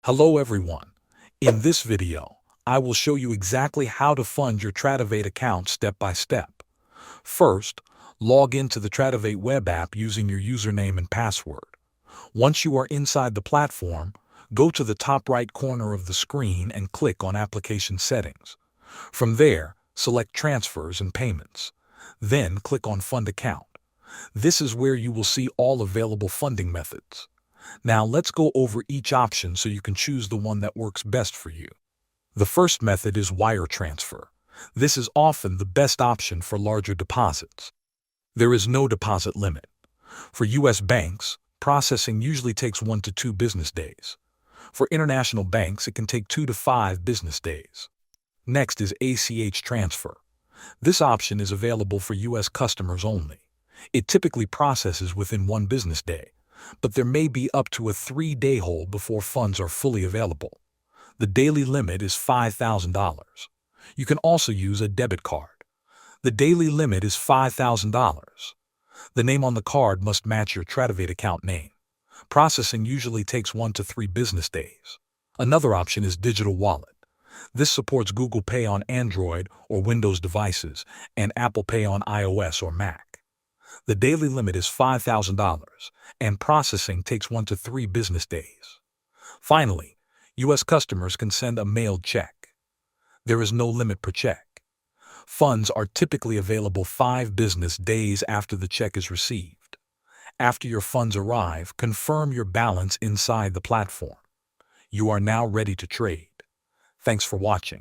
Hello everyone. In this video, I will show you exactly how to fund your Tradovate account step by step. First, log into the Tradovate web app using your username and password. Once you are inside the platform, go to the top right corner of the screen and click on Application Settings. From there, select Transfers and Payments. Then click on Fund Account. This is where you will see all available funding methods. Now let's go over each option so you can choose the one that works best for you. The first method is wire transfer. This is often the best option for larger deposits. There is no deposit limit. For U.S. banks, processing usually takes 1 to 2 business days. For international banks, it can take 2 to 5 business days. Next is ACH transfer. This option is available for U.S. customers only. It typically processes within 1 business day, but there may be up to a 3-day hold before funds are fully available. The daily limit is $5,000. You can also use a debit card. The daily limit is $5,000. The name on the card must match your Tradovate account name. Processing usually takes 1 to 3 business days. Another option is digital wallet. This supports Google Pay on Android or Windows devices and Apple Pay on iOS or Mac. The daily limit is $5,000, and processing takes 1 to 3 business days. Finally, U.S. customers can send a mailed check. There is no limit per check. Funds are typically available 5 business days after the check is received. After your funds arrive, confirm your balance inside the platform. You are now ready to trade. Thanks for watching.